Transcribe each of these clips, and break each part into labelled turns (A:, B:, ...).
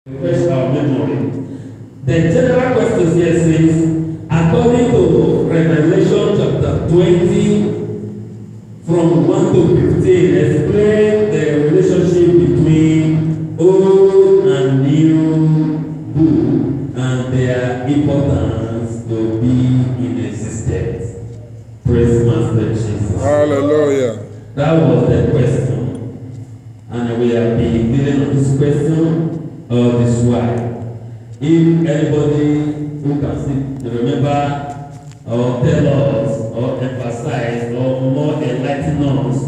A: refresh our memory. The general question here says, according to Revelation chapter 20, from 1 to 15, explain the relationship between old and new book and their importance to be in existence. Praise Master Jesus.
B: Hallelujah.
A: That was the question. And we have been dealing on this question all this while. If anybody who can still remember or tell us or emphasize or more enlighten us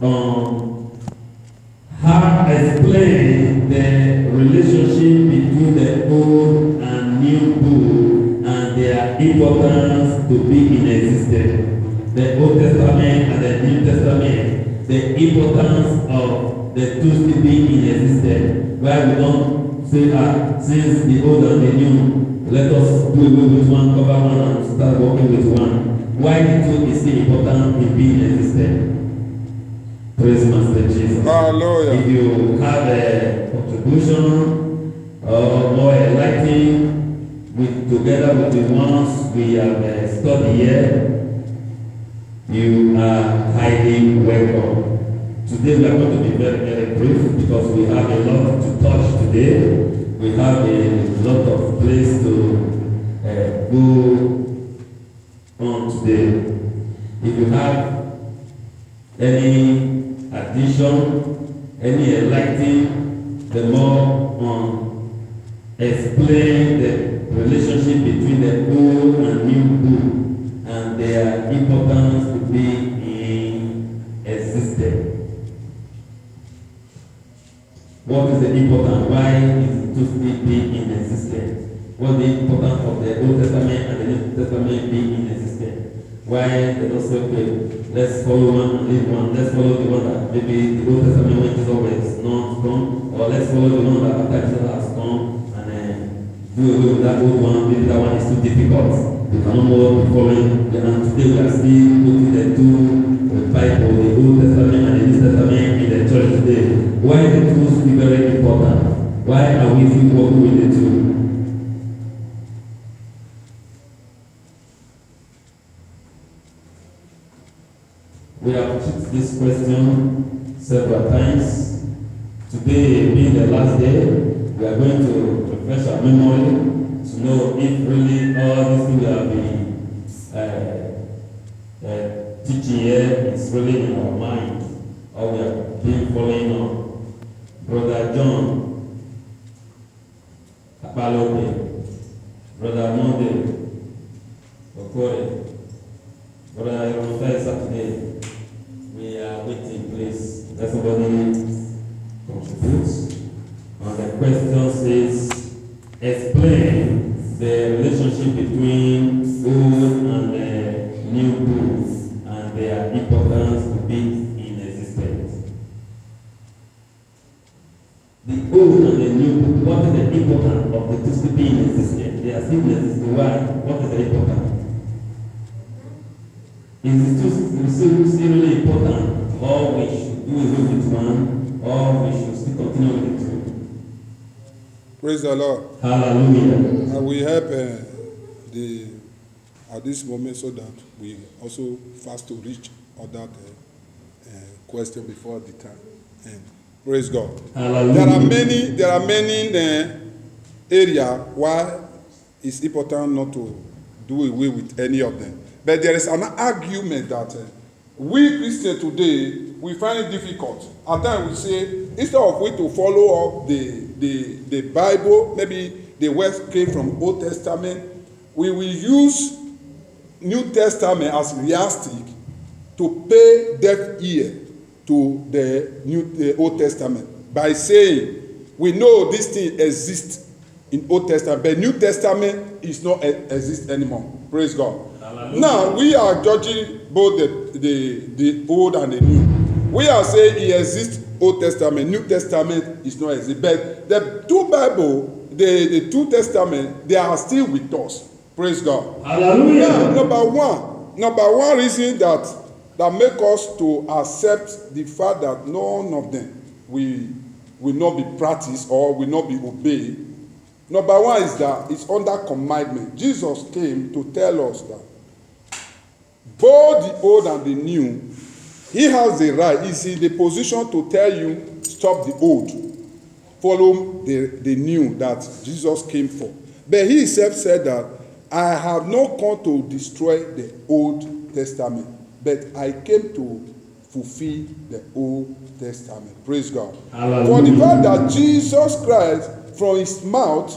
A: on how explain the relationship between the old and new book and their importance to be in existence. The Old Testament and the New Testament, the importance of the two still being in existence. Why we don't say since the old and the new, let us do away with one, cover one, and start working with one. Why the two is still important in being existent? Praise Master Jesus.
B: Hallelujah.
A: If you have a contribution or more enlightening together with the ones we have studied here, you are highly welcome. Today we are going to be very, very brief because we have a lot to touch today. We have a lot of place to go on today. If you have any addition, any enlightening, the more on explain the relationship between the old and new book and their importance to be in existence. What is the importance? Why is it to still be in existence? What is the importance of the Old Testament and the New Testament being in existence? Why they don't say, okay, let's follow one and leave one. Let's follow the one that maybe the Old Testament when Jesus was not come, or let's follow the one that after Jesus has come and do away with that old one. Maybe that one is too difficult. We cannot more be following. And today we are still putting the two, the Bible, the Old Testament and the New Testament in the church today. Why the two still very important? Why are we still working with the two? We have put this question several times. Today being the last day, we are going to refresh our memory to know if really all these things we have been teaching here is really in our mind, or we have been following on. Brother John Apalope, Brother Monday Okore, Brother Ironfire Saturday, we are waiting, please. Let somebody contribute. And the question says, explain the relationship between old and new books and their importance to be in existence. The old and the new book, what is the importance of the two still being in existence? They are still in existence. Why? What is the importance? Is it still really important, or we should do away with one, or we should still continue with the two?
B: Praise the Lord.
A: Hallelujah.
B: And we help at this moment so that we also fast to reach other question before the time. And praise God.
A: Hallelujah.
B: There are many area why it's important not to do away with any of them. But there is an argument that we Christians today, we find it difficult. At times we say, instead of we to follow up the Bible, maybe the words came from Old Testament, we will use New Testament as realistic to pay deaf ear to the Old Testament by saying, we know this thing exists in Old Testament, but New Testament is not exist anymore. Praise God. Hallelujah. Now we are judging both the old and the new. We are saying it exists Old Testament, New Testament is not exist. But the two Bible, the two Testament, they are still with us. Praise God.
A: Hallelujah.
B: Now, number one reason that make us to accept the fact that none of them will will not be practiced or will not be obeyed. Number one is that it's under commandment. Jesus came to tell us that both the old and the new, he has the right, he's in the position to tell you, stop the old, follow the new that Jesus came for. But he himself said that, I have not come to destroy the Old Testament, but I came to fulfill the Old Testament. Praise God. Hallelujah. For the fact that Jesus Christ, from his mouth,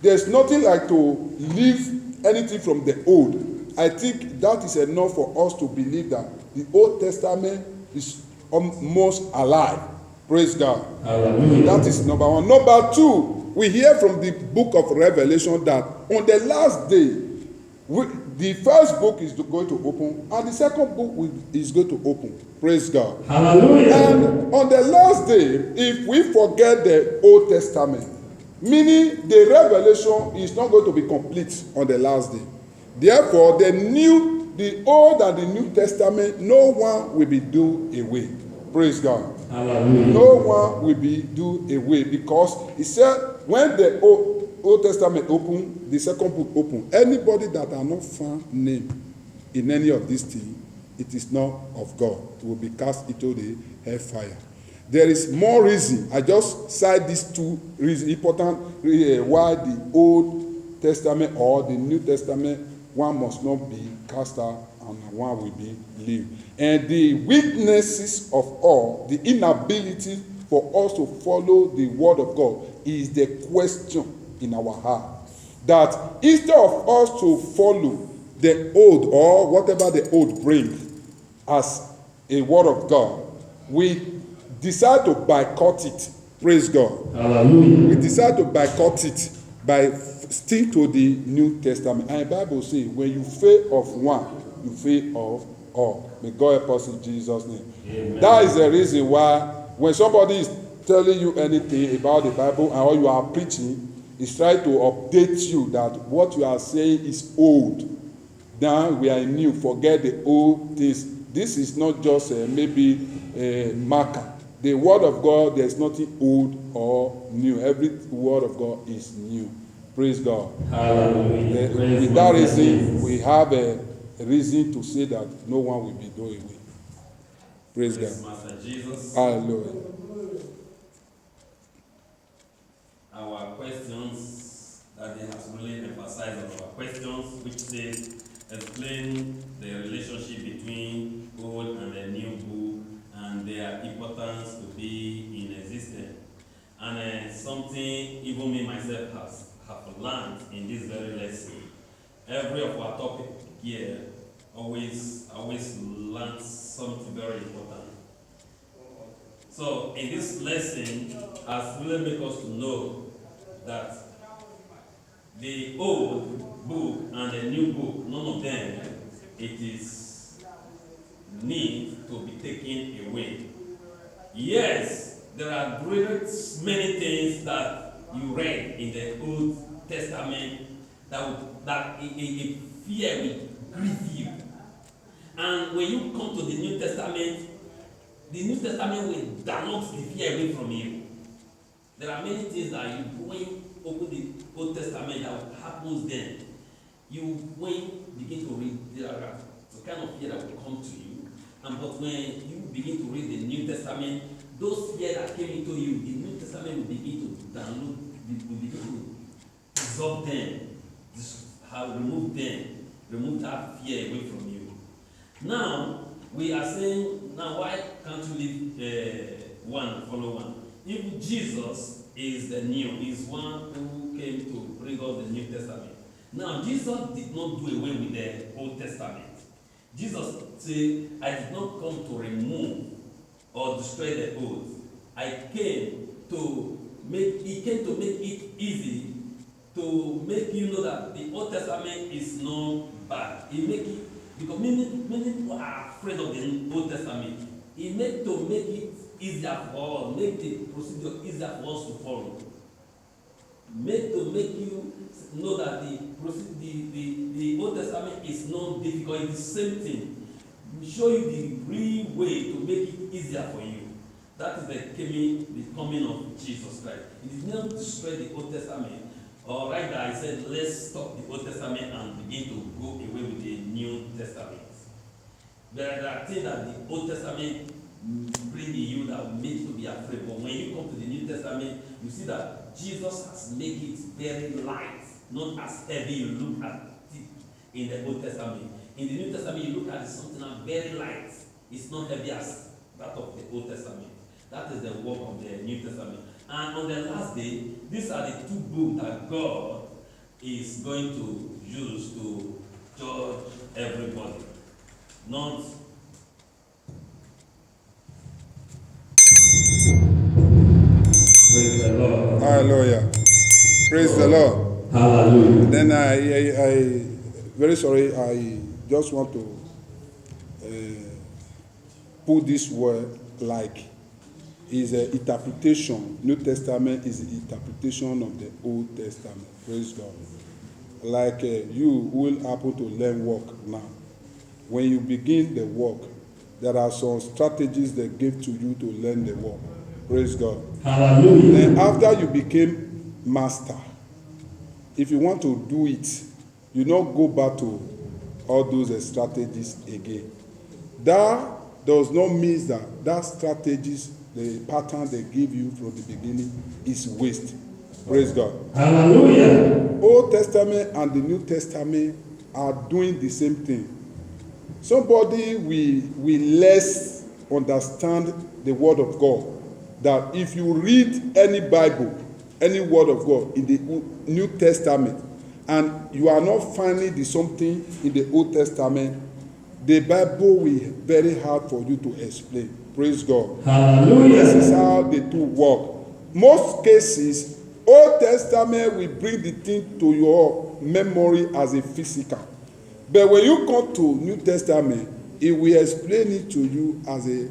B: there's nothing like to leave anything from the old. I think that is enough for us to believe that the Old Testament is almost alive. Praise God. Hallelujah. That is number one. Number two, we hear from the book of Revelation that on the last day, the first book is going to open, and the second book is going to open. Praise God. Hallelujah. And on the last day, if we forget the Old Testament, meaning the revelation is not going to be complete on the last day. Therefore, the Old and the New Testament, no one will be do away. Praise God. Hallelujah. No one will be do away, because he said when the Old Testament open, the second book open, anybody that are not found name in any of these things, it is not of God. It will be cast into the hellfire. There is more reason. I just cite these two reasons, important why the Old Testament or the New Testament, one must not be cast out and one will be lived. And the weaknesses of all, the inability for us to follow the word of God is the question in our heart. That instead of us to follow the old or whatever the old brings as a word of God, we decide to boycott it. Praise God. Hallelujah. We decide to boycott it by stick to the New Testament. And the Bible says, when you fail of one, you fail of all. May God help us in Jesus' name. Amen. That is the reason why when somebody is telling you anything about the Bible and all you are preaching, is trying to update you that what you are saying is old. Now we are new. Forget the old things. This is not just maybe a marker. The word of God, there's nothing old or new. Every word of God is new. Praise God. Hallelujah. With that reason, we have a reason to say that no one will be doing it. Praise God.
A: Master Jesus.
B: Hallelujah.
A: Our questions that they have really emphasized on our questions, which says explain the relationship between old and the new book and their importance to be in existence. And something even me myself have learned in this very lesson. Every of our topic here always learns something very important. So in this lesson has really made us to know that the old book and the new book, none of them, it is need to be taken away. Yes, there are many things that you read in the Old Testament that a fear will grieve you. And when you come to the New Testament will download the fear away from you. There are many things that when you open the Old Testament that happens then, when you begin to read, there are the kind of fear that will come to you. But when you begin to read the New Testament, those fear that came into you, the New Testament will begin to download, will begin to absorb them, remove that fear away from you. Now, we are saying, now why can't you leave one, follow one? If Jesus is the new, is one who came to bring us the New Testament. Now, Jesus did not do away with the Old Testament. Jesus said, I did not come to remove or destroy the old. He came to make it easy to make you know that the Old Testament is not bad. He make it, because many people are afraid of the Old Testament. He made to make it easier for us, make the procedure easier for us to follow. Make you know that the Old Testament is not difficult, it's the same thing. We show you the real way to make it easier for you. That is the coming of Jesus Christ. It is not destroy the Old Testament. Or rather, I said, let's stop the Old Testament and begin to go away with the New Testament. There are things that the Old Testament bring in you that will make you to be afraid. But when you come to the New Testament, you see that Jesus has made it very light, not as heavy you look at it in the Old Testament. In the New Testament, you look at something that's very light. It's not heavy as that of the Old Testament. That is the work of the New Testament. And on the last day, these are the two books that God is going to use to judge everybody. Not praise the Lord.
B: Hallelujah. Praise the Lord.
A: Hallelujah.
B: Then I very sorry, I just want to put this word like is an interpretation. New Testament is the interpretation of the Old Testament. Praise God. Like you will happen to learn work now. When you begin the work, there are some strategies they give to you to learn the work. Praise God.
A: Hallelujah.
B: Then after you became master, if you want to do it, you not go back to all those strategies again. That does not mean that strategies, the pattern they give you from the beginning is waste. Praise God.
A: Hallelujah.
B: Old Testament and the New Testament are doing the same thing. Somebody will less understand the word of God. That if you read any Bible, any word of God in the New Testament, and you are not finding the something in the Old Testament, the Bible will be very hard for you to explain. Praise God.
A: Hallelujah.
B: This is how the two work. Most cases, Old Testament will bring the thing to your memory as a physical. But when you come to New Testament, it will explain it to you as a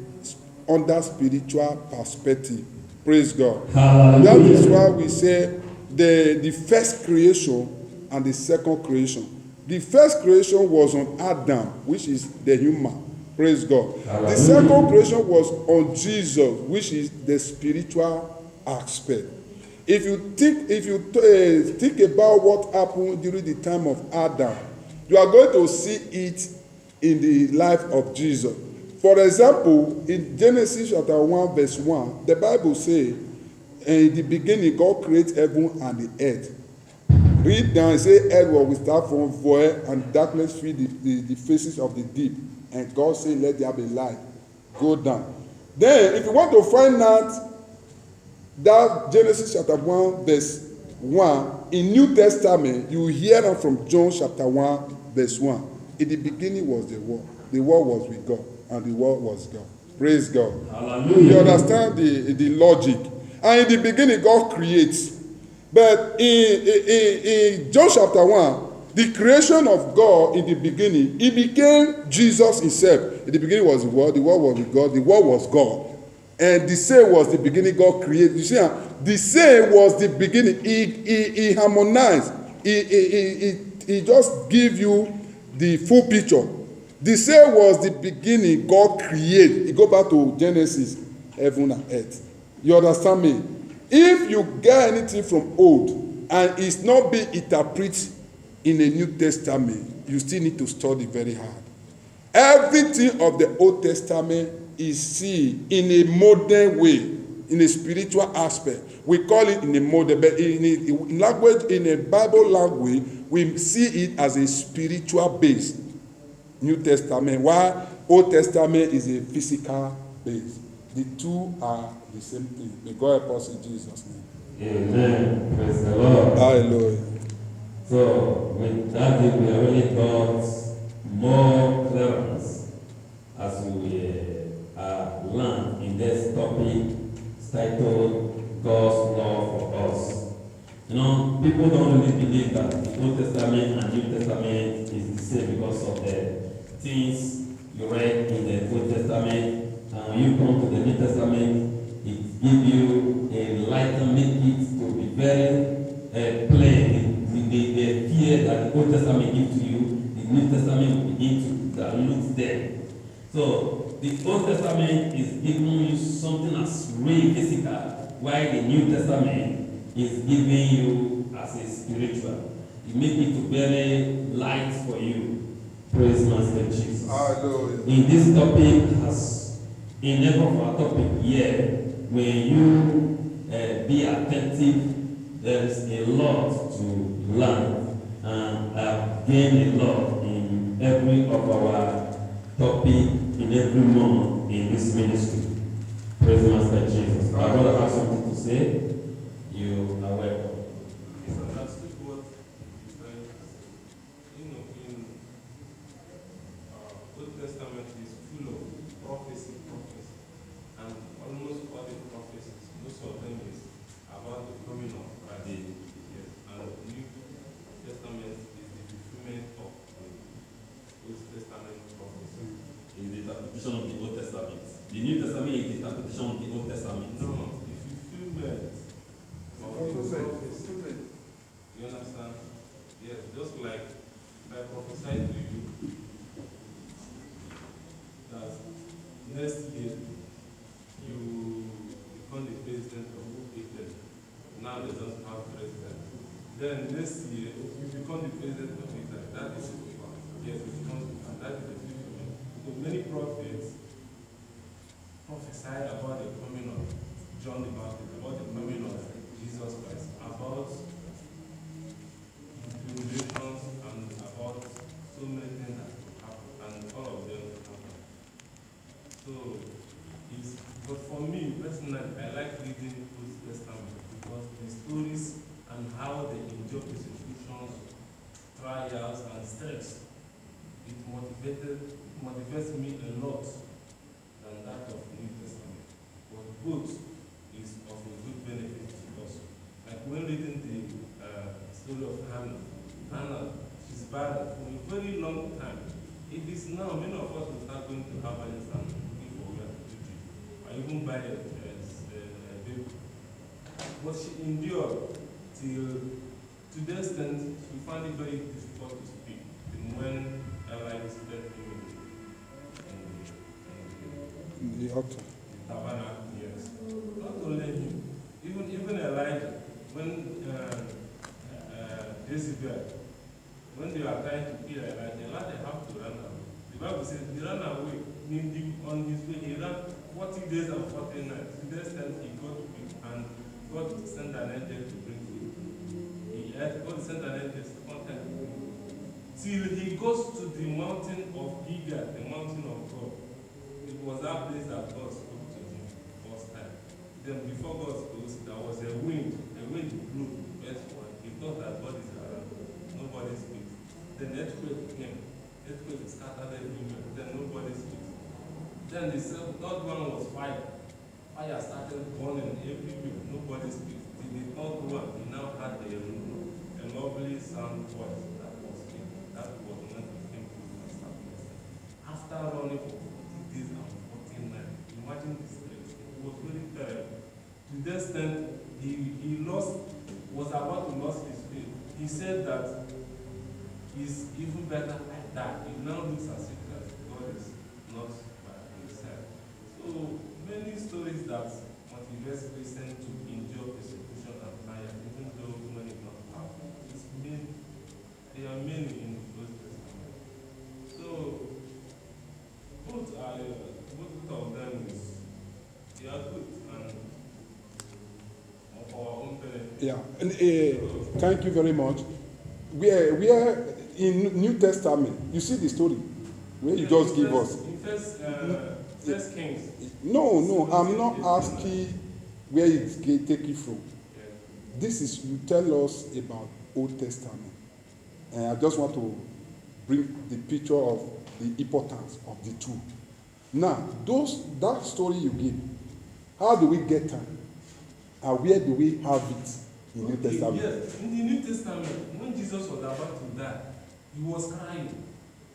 B: under spiritual perspective. Praise God.
A: Hallelujah.
B: That is why we say the first creation and the second creation. The first creation was on Adam, which is the human. Praise God.
A: Hallelujah.
B: The second creation was on Jesus, which is the spiritual aspect. If you think about what happened during the time of Adam, you are going to see it in the life of Jesus. For example, in Genesis chapter 1 verse 1, the Bible says, in the beginning God created heaven and the earth. Read down, it says, earth was without form, void, and darkness filled the faces of the deep. And God said, let there be light. Go down. Then, if you want to find out that Genesis chapter 1 verse 1, in New Testament, you hear that from John chapter 1 verse 1. In the beginning was the Word. The Word was with God, and the Word was God. Praise God.
A: Hallelujah.
B: You understand the logic. And in the beginning, God creates. But in John chapter 1, the creation of God in the beginning, it became Jesus himself. In the beginning was the Word was with God, the Word was God. And the same was the beginning God created. You see, the same was the beginning. He harmonized. He just give you the full picture. The same was the beginning God created. You go back to Genesis, heaven and earth. You understand me? If you get anything from old and it's not being interpreted in the New Testament, you still need to study very hard. Everything of the Old Testament is seen in a modern way, in a spiritual aspect. We call it in a modern, but in language, in a Bible language, we see it as a spiritual base. New Testament, while Old Testament is a physical base. The two are the same thing. May God help us in Jesus' name.
A: Amen. Praise the Lord.
B: Hallelujah.
A: So, with that, we have really got more clearance as we learn in this topic titled God's love for us. You know, people don't really believe that the Old Testament and New Testament is the same because of the things you read in the Old Testament. And when you come to the New Testament, it gives you a light and make it to be very plain. The fear that the Old Testament gives to you, the New Testament will begin to dilute them. So, the Old Testament is giving you something as real physical, while the New Testament is giving you as a spiritual. It makes it very light for you. Praise Master Jesus.
B: Hallelujah.
A: In this topic, as in every of our topic here, when you be attentive, there is a lot to learn, and I've gained a lot in every of our topic, in every month in this ministry. Praise Master Jesus. My brother has something to say. You are welcome.
C: Old Testament is full of prophecy, and almost all the prophecies, most of them is about the coming of Christ. Yes. And the New Testament is the fulfillment of the Old Testament prophecy.
A: Is the interpretation of the Old Testament. The New Testament is the interpretation of the Old Testament.
C: No, the fulfillment of the prophecy. You understand? Yes, just like I prophesied to you that next year you become the president of Italy. Now they don't have president. Then next year you become the president of Italy. That is it. Yes, you become, and that is the fulfillment. So many prophets prophesied about the coming of John the Baptist, about the coming of Jesus Christ, about tribulations, and about so many things that will happen, and all of them will happen. So, but for me personally, I like reading Old Testament because the stories and how they endure persecutions, trials, and stress, it motivates me a lot than that of New Testament. But both is of a good benefit to us. Like when reading the story of Hannah, she's barren for a very long time. It is now, many of us will start going to Harvard and looking for where to do, or even buy a baby. But she endured to the extent she found it very difficult to speak. And when Eli visited him
B: In the altar.
C: the tabernacle, yes. Not only him, even Elijah, when Jezebel, when they were trying to kill Elijah have to run away. The Bible says he ran away. On his way, he ran 40 days and 40 nights. To the extent he got weak, and God sent an angel to bring food. God sent an angel to contact him. Till he goes to the mountain of Gibeah, the mountain of God. It was that place that God spoke to him first time. Then before God spoke, there was a wind blew, earthquake. He thought that God is around. Nobody speaks. Then earthquake came. Earthquake scattered everywhere. Then nobody speaks. Then the third one was fire. Fire started burning everywhere. Nobody speaks. Till the third one, he now had a lovely sound voice that was him. That was when he came to and started listening. After running for 40 days and 40 nights, imagine the stress. It was really terrible. To the extent he was about to lose his faith. He said that it's even better I die. It now looks as if that God is not by his side. So many stories that motivate Christians to endure persecution and trial, even though many don't have. There are many in the Old Testament. So both of them they are good and for our own benefit.
B: Yeah, and thank you very much. We are in New Testament. You see the story where you just give us.
C: In First Kings.
B: No, I'm not asking where it take you from.
C: Yeah.
B: This is, you tell us about Old Testament, and I just want to bring the picture of the importance of the two. Now, that story you give, how do we get time, and where do we have it in New Testament?
C: Yes, in the New Testament, when Jesus was about to die, he was crying,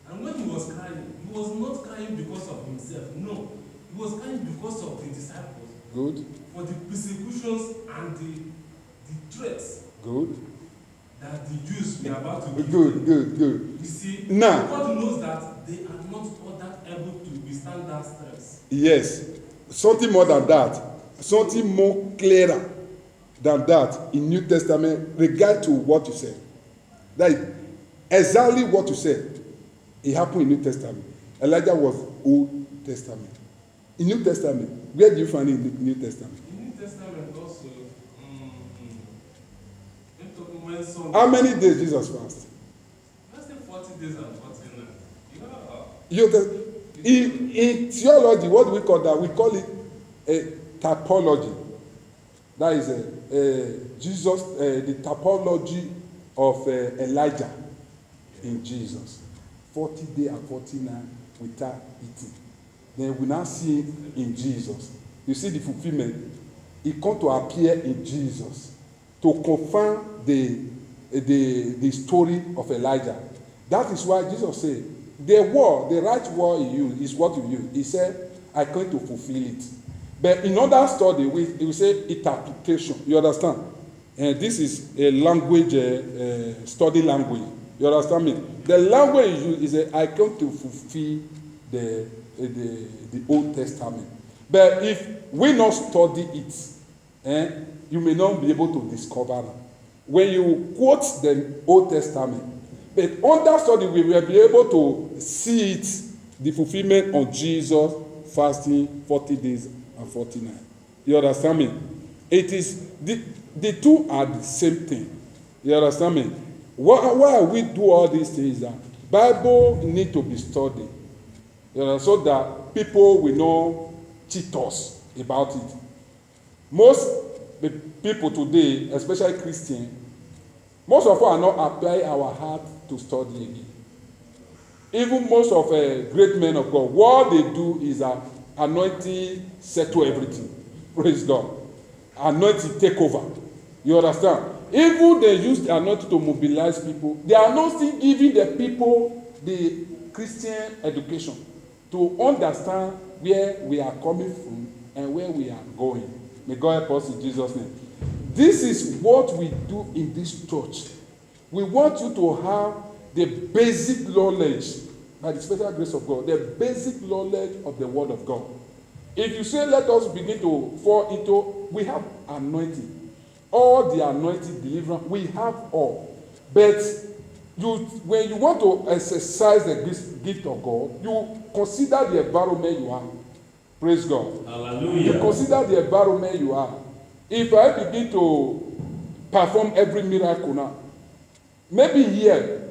C: and when he was crying, he was not crying because of himself. No, he was crying because of the disciples.
B: Good.
C: For the persecutions and the threats.
B: Good.
C: that the Jews were about to give
B: Good,
C: them.
B: good, good.
C: You see,
B: Now-
C: God knows that they are not all that able to withstand that stress.
B: Yes, something more than that, something more clearer than that in New Testament regard to what you said. That is exactly what you said. It happened in New Testament. Elijah was Old Testament. In New Testament, where do you find it in New Testament?
C: In New Testament also, when some,
B: How many days Jesus fasted?
C: let's say 40 days and 40 nights.
B: In theology, what do we call that? We call it a typology. That is the typology of Elijah in Jesus. 40 days and 40 nights without eating. Then we now see it in Jesus. You see the fulfillment. It come to appear in Jesus to confirm the story of Elijah. That is why Jesus said, the right word he used is what you use. He said, I come to fulfill it. But in other study, we say interpretation. You understand? And this is a language, study language. You understand me? The language you use is I come to fulfill the Old Testament. But if we not study it, you may not be able to discover it. When you quote the Old Testament, but under study we will be able to see it, the fulfillment of Jesus fasting 40 days and 40 nights. You understand me? It is the two are the same thing. You understand me? Why we do all these things? That Bible need to be studied, you know, so that people will not cheat us about it. Most people today, especially Christian, most of us are not apply our heart to study again. Even most of great men of God, what they do is anointing settle everything. Praise God. Anointing take over. You understand? Even they use the anointing to mobilize people, they are not still giving the people the Christian education to understand where we are coming from and where we are going. May God help us in Jesus' name. This is what we do in this church. We want you to have the basic knowledge, by the special grace of God, the basic knowledge of the Word of God. If you say, let us begin to fall into, we have anointing. All the anointing deliverance, we have all. But when you want to exercise the gift of God, you consider the environment you are. Praise God.
A: Hallelujah.
B: You consider the environment you are. If I begin to perform every miracle now, maybe here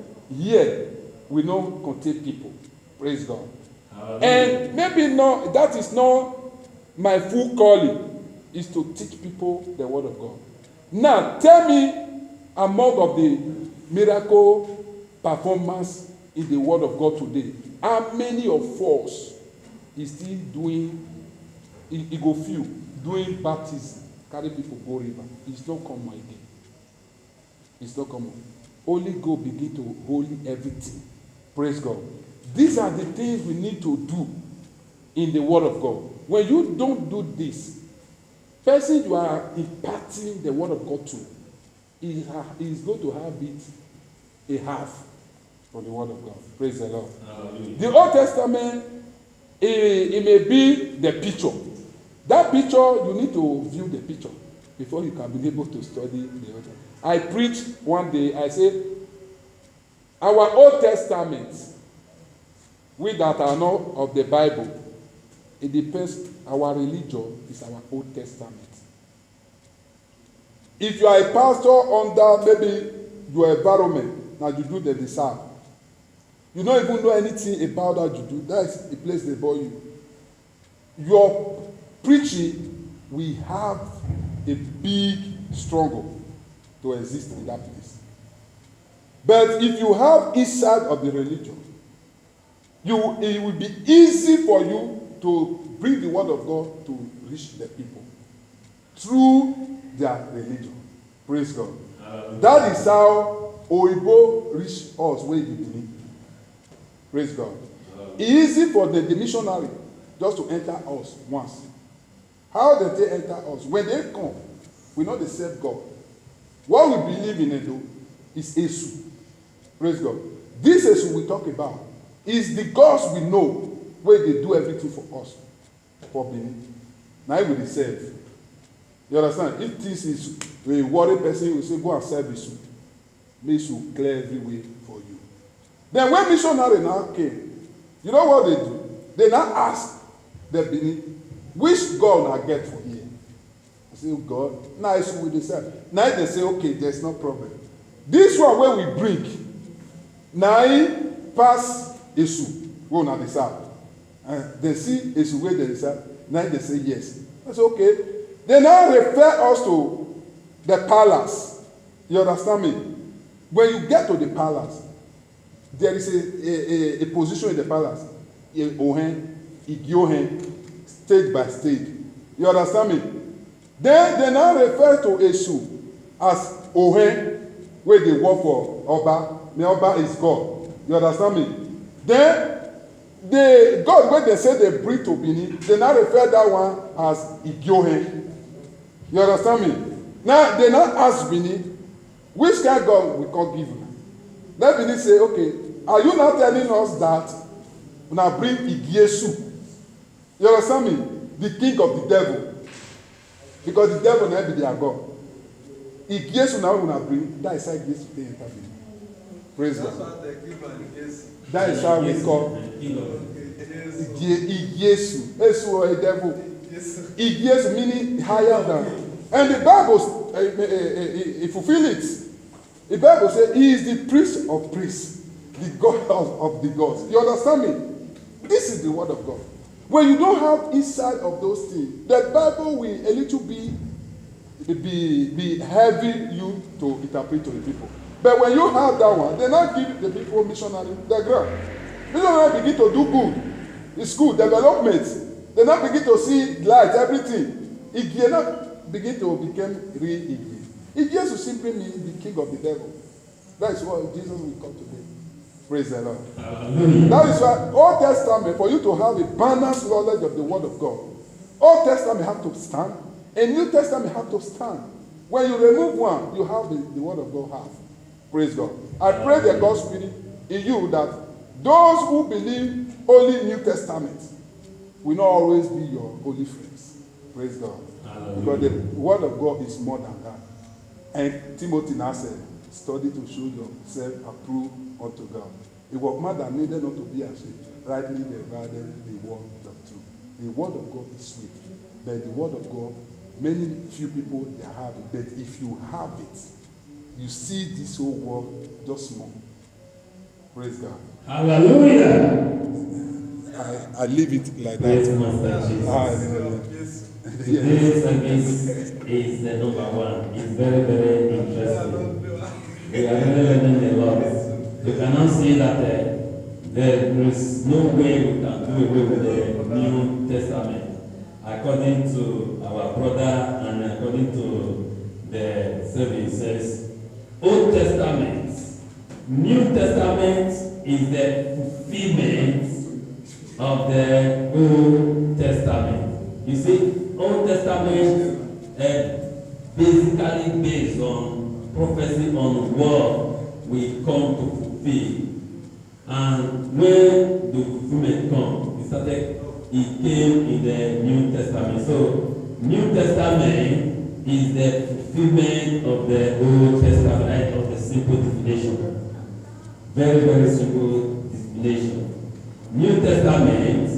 B: we don't contain people. Praise God.
A: Hallelujah.
B: And maybe not, that is not my full calling, is to teach people the Word of God. Now, tell me, among of the miracle performance in the Word of God today, how many of us is still doing, he go few, doing baptism, carry people go river? It's not common again. It's not common. Only go begin to holy everything. Praise God. These are the things we need to do in the Word of God. When you don't do this, person you are imparting the Word of God to is going to have it a half from the Word of God. Praise the Lord.
A: Hallelujah.
B: The Old Testament, it may be the picture. That picture, you need to view the picture before you can be able to study the Old Testament. I preached one day, I said, our Old Testament, we that are not of the Bible, it depends, our religion is our Old Testament. If you are a pastor under maybe your environment, now you do the deserve. You don't even know anything about that you do. That is the place they bore you. Your preaching, we have a big struggle to exist in that place. But if you have inside of the religion, it will be easy for you to bring the Word of God to reach the people through their religion. Praise God. That is how Oibo reach us where you believe. Praise God. It's easy for the missionary just to enter us once. How did they enter us? When they come, we know they serve God. What we believe in Edo, is Esu. Praise God. This Esu we talk about is the gods we know where they do everything for us. For Benin. Now we dey serve. You understand? If this is a worried person, we say go and serve Esu. May Esu clear every way for you. Then when missionary now came, you know what they do? They now ask the Benin, which God now get for here? I say, oh God, now Esu will decide. Now they say, okay, there's no problem. This one where we bring, now pass Esu, go now decide. And they see Esu where they decide. Now they say yes. I say, okay. They now refer us to the palace. You understand me? When you get to the palace, there is a position in the palace. Ohen, Igiohen, stage by stage. You understand me? Then they now refer to Esu as Ohen, where they work for Oba. The Oba is God. You understand me? Then the God when they say they bring to Benin, they now refer that one as Igiohen. You understand me? Now they now ask Benin, which kind of God we can give you? Let Benin say, okay, are you not telling us that we now bring Igiesu? You understand me? The king of the devil. Because the devil now be their God. Igiesu now will not bring, that is how Igiesu they enter Benin. Praise God. That is how we call Igiesu. Esu or a devil. Igiesu meaning higher than. And the Bible, it fulfill it. The Bible says he is the priest of priests, the God of the gods. You understand me? This is the word of God. When you don't have inside of those things, the Bible will a little be heavy you to interpret to the people. But when you have that one, they now give the people missionary the ground. Missionary begin to do good. It's good, development. They now begin to see light, everything. It now begin to become real Igi. Igi to simply mean the king of the devil. That is what Jesus will come today. Praise the Lord. That is why Old Testament, for you to have a balanced knowledge of the word of God, Old Testament have to stand, and New Testament have to stand. When you remove one, you have the word of God half. Praise God. I pray the God's Spirit in you that those who believe only New Testament will not always be your holy friends. Praise God. Because the word of God is more than that. And Timothy now said, study to show yourself approved unto God. A workman that needed not to be ashamed, rightly divided the word of truth. The word of God is sweet. But the word of God, few people they have it. But if you have it, you see this whole world just small. Praise God.
A: Hallelujah.
B: I leave it like
A: Praise
B: that.
A: Master Jesus.
B: Hallelujah.
A: Today's service is the number one. It's very, very interesting. We are really learning a lot. You cannot see that there is no way we can do away with the New Testament. According to our brother and according to the services, Old Testament, New Testament is the fulfillment of the Old Testament. You see, Old Testament basically based on prophecy on what we come to fulfill. And when the fulfillment comes, it came in the New Testament. So, New Testament is the fulfillment of the Old Testament, right? Of the simple definition. Very, very simple definition. New Testament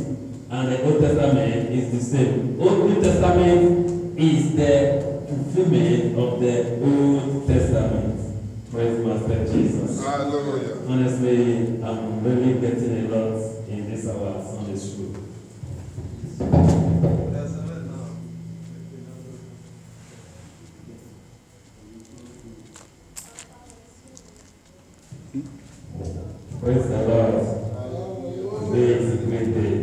A: and the Old Testament is the same. New Testament is the fulfillment of the Old Testament. Praise Master Jesus.
B: Hallelujah.
A: Honestly, I'm really getting a lot in this our Sunday school. Praise the Lord. Today is a great day.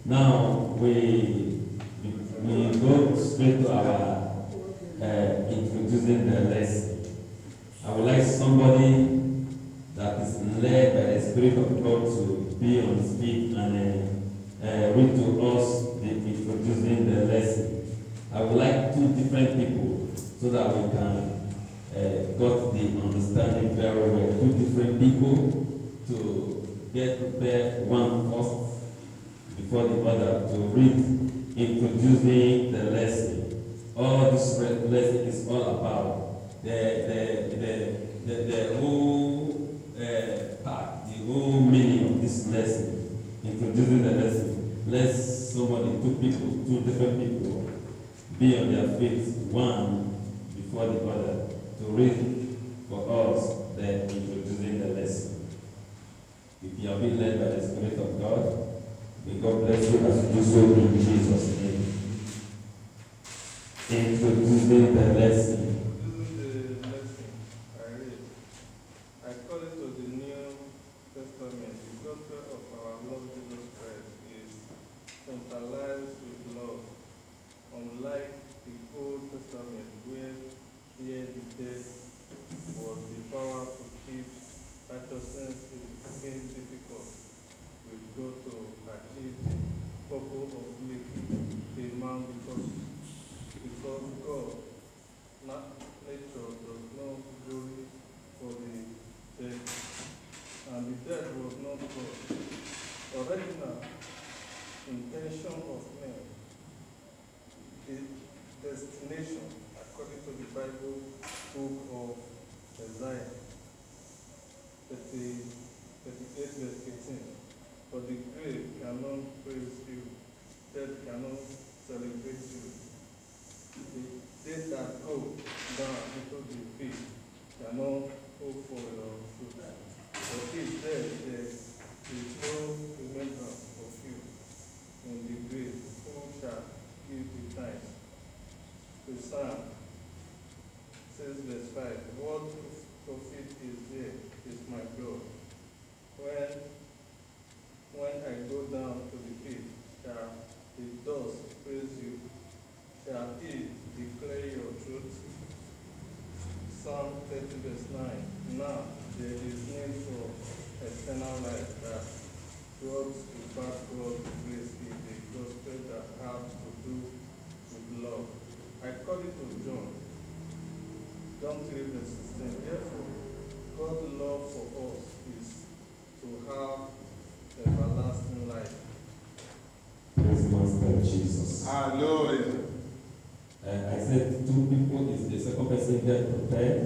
A: Now we go straight to our introducing the lesson. I would like somebody that is led by the Spirit of God to be on speak and read to us the introducing the lesson. I would like two different people so that we can got the understanding very well. Two different people to get prepared, one first before the other, to read introducing the lesson. All this lesson is all about the whole part, the whole meaning of this lesson, introducing the lesson. Let somebody, two different people, be on their feet, one before the other, to read for us the introducing the lesson. If you are being led by the Spirit of God, may God bless you as you do so in Jesus' name. Introducing the lesson.
C: I call it to the New Testament. The gospel of our Lord Jesus Christ is centralized with love, unlike the Old Testament, where here the death was the power to keep righteousness became difficult with God to achieve the purpose of making a man because God, not nature, does not glory for the dead, and the dead was not God's original intention of man. The destination, according to the Bible book of Isaiah 38 verse 18. For the grave cannot praise you, death cannot celebrate you. They that go down into the pit cannot hope for your fruit. For if there is no remembrance of you in the grave, who shall give the thanks? The Psalm 6 verse 5. What profit is there is my God. When I go down to the pit, shall the dust praise you? Shall it declare your truth? Psalm 30 verse 9. Now there is need for eternal life that God's without God's grace is the gospel that has to do with love. According to John 3 verse 16, therefore God's love for us is to have everlasting life.
A: Praise Master Jesus.
B: Hallelujah.
A: I said two people, is the second person get prepared.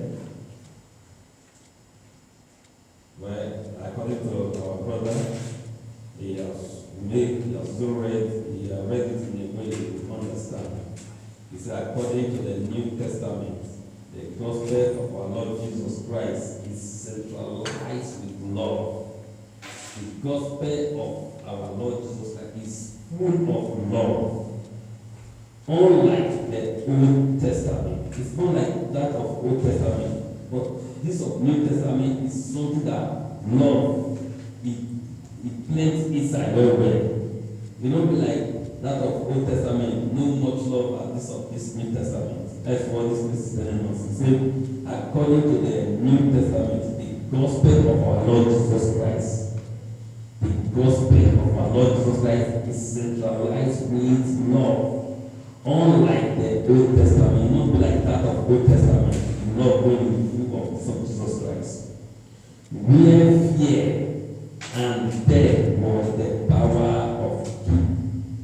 A: Well, according to our brother, he has so read, he has read it in a way to understand. He said, according to the New Testament, the gospel of our Lord Jesus Christ is centralized with love. The gospel of our Lord Jesus Christ is full of love. Unlike the Old Testament, it's not like that of Old Testament, but this of New Testament is something that love, it plays inside very well. You don't be like that of Old Testament, no much love as this of this New Testament. That's what this is telling us. He said, according to the New Testament, the gospel of our Lord Jesus Christ, the gospel of our Lord Jesus Christ is centralized with love. Unlike the Old Testament, not be like that of Old Testament, love going full of Jesus Christ. Where fear and death was the power of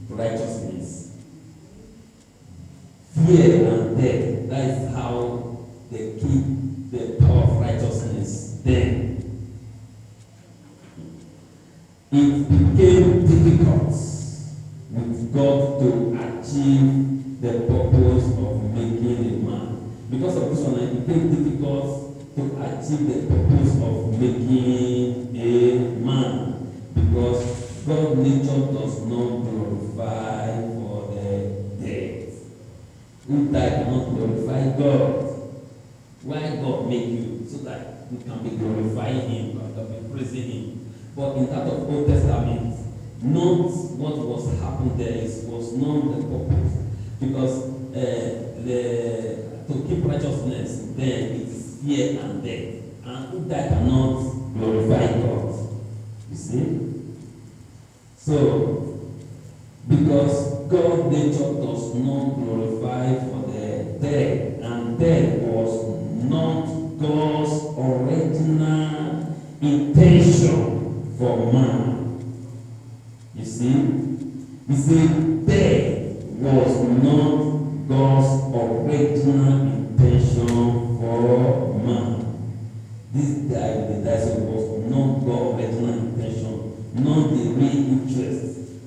A: righteousness. Fear and death, that is how they keep the power of righteousness. Then it became difficult with God to achieve the purpose of making a man. Because of this one, it became difficult to achieve the purpose of making a man. Because God's nature does not glorify for the dead. Who died cannot glorify God. Why God make you? So that you can be glorifying Him, you can be praising Him. But in that of Old Testament, not what was happening there was not the purpose. Because to keep righteousness, then it is fear and death. And who that cannot glorify God. You see? So, because God's nature does not glorify for the dead, and death was not God's original intention for man. You see? He said death was not God's original intention for man. This died with the dice was not God's original intention, not the real interest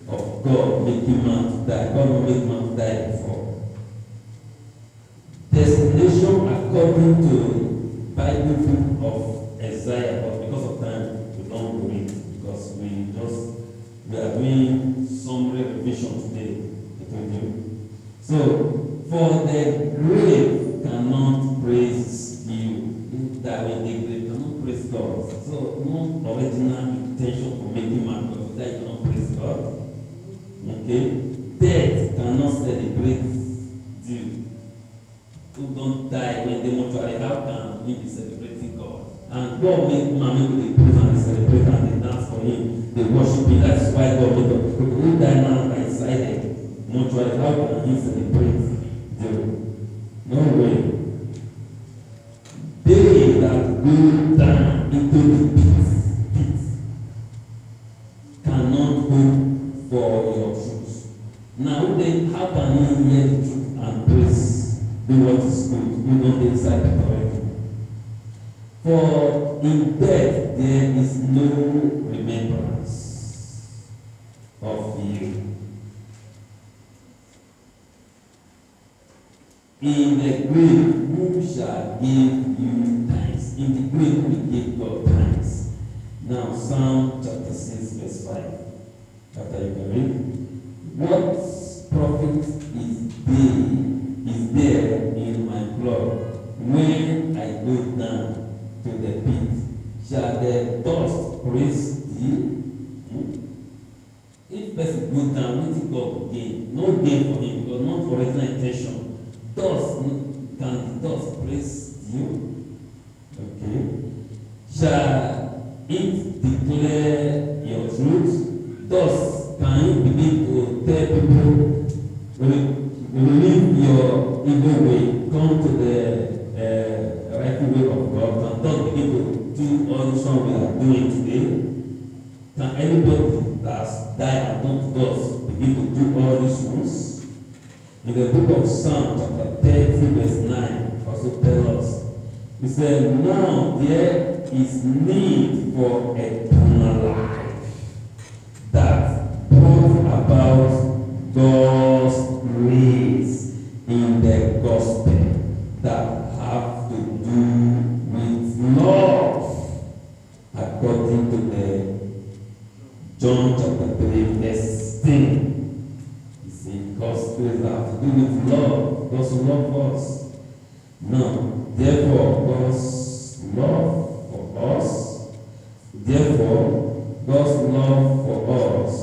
A: of God making man to die. God will make man to die before. Destination according to Bible book of Isaiah, but because of time we don't read because we are doing summary revision today between you. So for the grave cannot praise you, that when the grave cannot praise God. So no original intention for making man God, that you cannot praise God. Okay? Death cannot celebrate you. Who don't die when they mortuary, how can he be celebrating God? And God make man make the praise and they celebrate and they dance for him. They worship him. That's why God made them. People who die now are inside the mortuary, how can he celebrate them? No way. They that go down into the pit cannot hope for your truth. Now then, how can you hear the truth and praise? Do what is good. You know the inside it already. For in death there is no remembrance of you. In the grave, who shall give you thanks? In the grave, we give God thanks. Now, Psalm chapter 6, verse 5. After you can read. What profit is there in my blood when I go down to the pit? Shall the dust praise thee? If person go down, what is God gain? No gain for him because not for original intention. Dust, can the dust praise you? Okay. Shall it declare your truth? Thus, can you begin to tell people, leave your evil way, come to the rightful way of God, and thus begin to do all this one we are doing today? Can anybody that's died and not thus begin to do all these ones? In the book of Psalm, chapter 30, verse 9, also tell us, he said, now there is need for eternal life that brought about God's grace in the gospel that have to do with love, according to the John chapter 3, verse 10. God's grace have to do with love. God's love us. No. Therefore, God's love for us. Therefore, God's love for us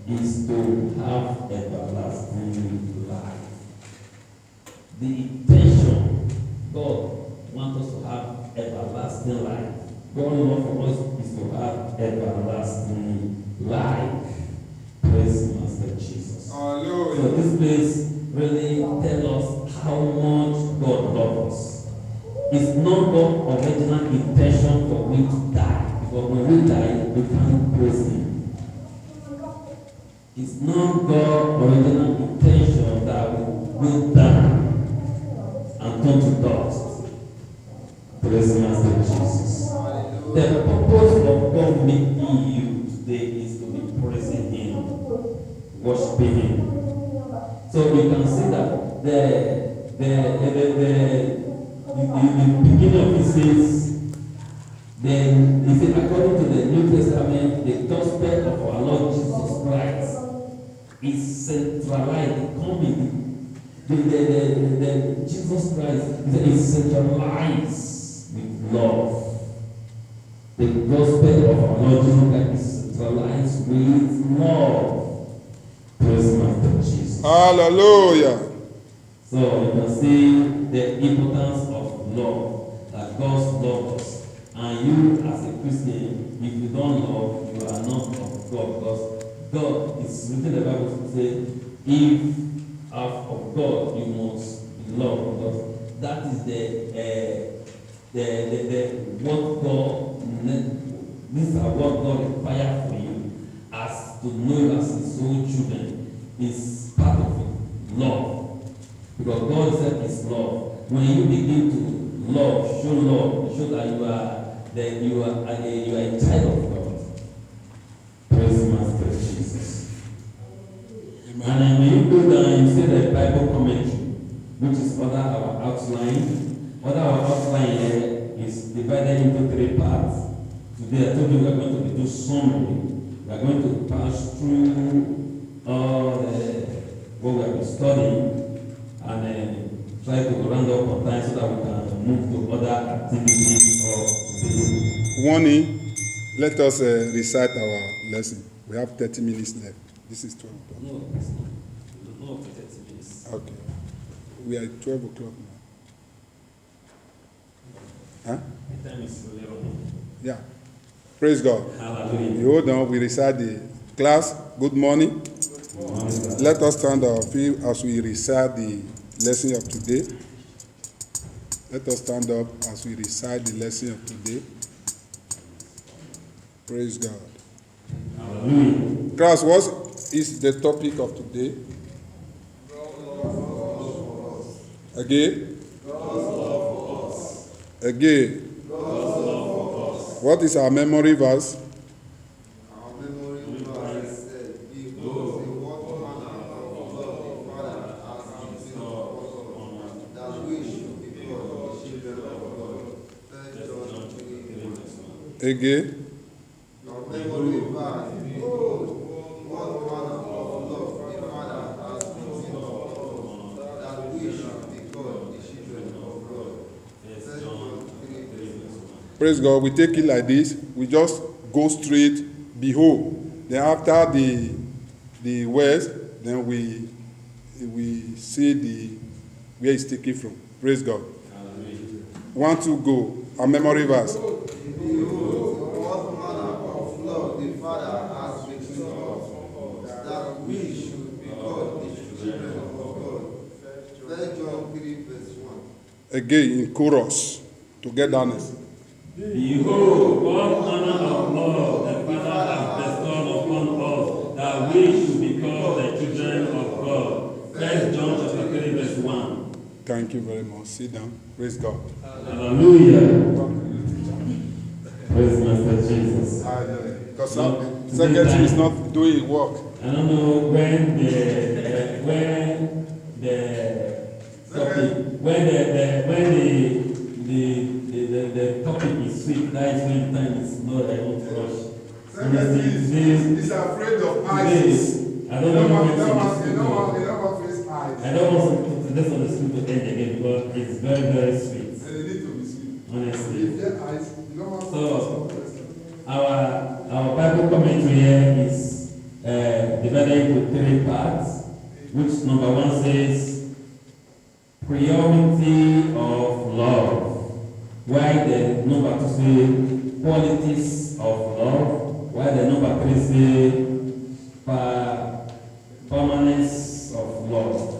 A: is to have everlasting life. The intention, God wants us to have everlasting life. God's love for us is to have everlasting life. Praise Master Jesus.
B: Hallelujah.
A: So this place really tells us how much God loves us. It's not God's original intention for we to die. Because when we die, we can't praise Him. It's not God's original intention that we go down and turn to dust. Praise Master Jesus. The purpose of God making you today is to be praising Him, worshiping Him. So you can see that the beginning of this says, then he said, according to the New Testament, the gospel of our Lord Jesus Christ is centralized. The Jesus Christ is centralized with love. The gospel of our Lord Jesus Christ is centralized with love. Praise Master Jesus.
B: Hallelujah.
A: So you can see the importance of love, that God loves us. And you as a Christian, if you don't love, you are not of God. Because God is written in the Bible to say, if half of God, you must be loved. Because that is the what these are what God requires for you as to know you as His own children is part of it, love. Because God said is love. When you begin to love, show that you are a child of God. Praise Master Jesus.
B: Amen.
A: And then when you go down, you see the Bible commentary, which is under our outline. Under our outline here is divided into 3 parts. Today I told you we are going to be doing summary. We are going to pass through all what we have been studying and then try to round up on time so that we can move to other activities of today.
B: Warning, let us recite our lesson. We have 30 minutes left. This is 12 o'clock.
A: No, it's not. No, 30 minutes.
B: Okay. We are at 12 o'clock now. Huh?
A: The time is really on.
B: Yeah. Praise God.
A: Hallelujah.
B: You hold on. We recite the class. Good morning. Let us stand our feet as we recite the lesson of today. Let us stand up as we recite the lesson of today. Praise God.
A: Hallelujah.
B: Class, what is the topic of today? Again? Again. What is our memory verse?
D: Our memory verse said, "Because in what manner of love the Father has given us, that we should be called the children of God." 1 John 3:1.
B: Again.
D: Our memory verse, "Because in what manner of love the Father has given us, that we should be called the children of God." 1 John 3:1.
B: Praise God. We take it like this. We just go straight. Behold. Then after the words, then we see where it's taken from. Praise God.
A: Hallelujah.
B: 1, 2, go. Our memory verse.
D: Behold, what manner of love the Father has given us, that we should be called the children of God. 1 John 3:1.
B: Again in chorus. Togetherness.
A: Behold, what manner of love the Father has bestowed upon us, that we should be called the children of God. 1 John chapter 3, verse 1.
B: Thank you very much. Sit down. Praise God.
A: Hallelujah. Praise Master Jesus.
B: Because secretary is not doing work.
A: I don't know when the topic is sweet, that is when time is not I want to rush.
B: He's afraid of
A: Today, I don't know when
B: He
A: to
B: don't want face eyes.
A: I don't want to this on the school to end again because it's very, very sweet.
B: And they need to be sweet.
A: Honestly.
B: If their eyes, you don't want
A: So, our Bible commentary here is divided into 3 parts, which number 1 says priority of love. While the number 2 say qualities of love. While the number 3 say permanence of love.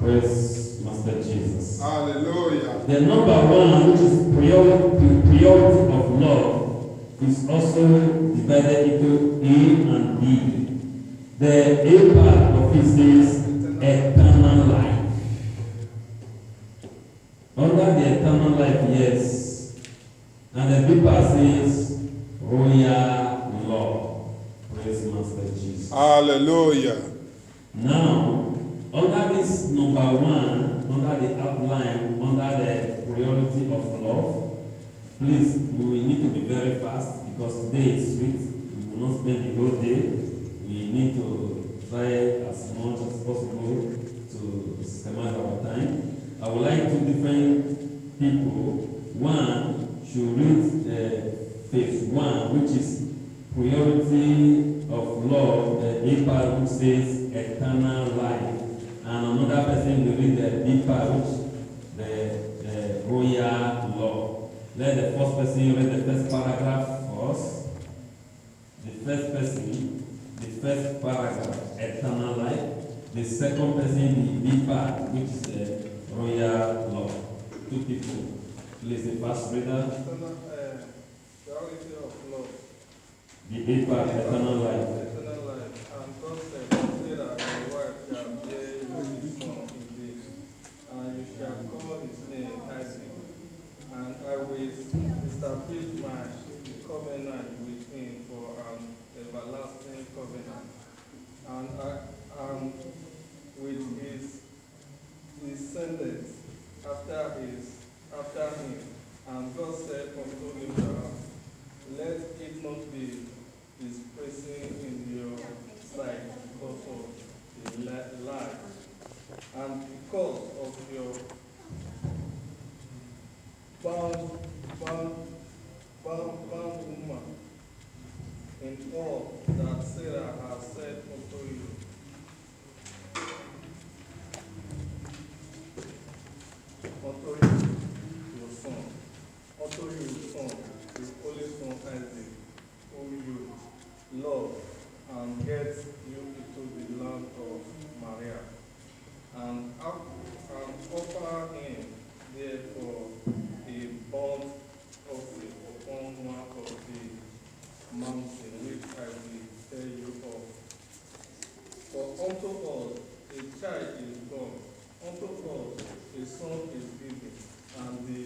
A: Praise Master Jesus.
B: Hallelujah.
A: The number 1, which is priority of love, is also divided into A and B. The A part of it says eternal life. Under the eternal life, yes. And the B part says royal law. Praise Master Jesus.
B: Hallelujah.
A: Now, under this number 1, under the outline, under the priority of love, please, we will need to be very fast because today is sweet. We will not spend the whole day. We need to try as much as possible to systemize our time. I would like 2 different people. One should read phase 1, which is priority of love, the A part which says eternal life. And another person will read the B part, which the royal law. Let the first person read the first paragraph first. The first person, the first paragraph, eternal life. The second person, the B part, which is the royal law. two people. Please, the first reader,
E: Reality of love.
A: the impact, eternal life.
E: Eternal life. And God said, Sarah, your wife, shall bear you a son indeed, and you shall call his name Isaac. And I will establish my covenant with him for an everlasting covenant. And with his descendants after him. And God said unto Abraham, let it not be displeasing in your sight because of the light, and because of your bound woman, in all that Sarah has said unto you. Unto you, your son, your only son Isaac, whom you love, and get you into the land of Maria, and offer him therefore a burnt offering upon one of the mountains which I will tell you of. For unto us a child is born, unto us a son is given, and the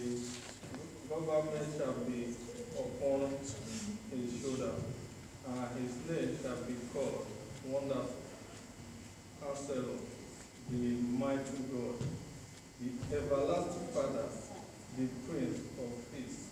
E: government shall be upon his shoulder, and his name shall be called Wonderful, Counselor, the Mighty God, the Everlasting Father, the Prince of Peace.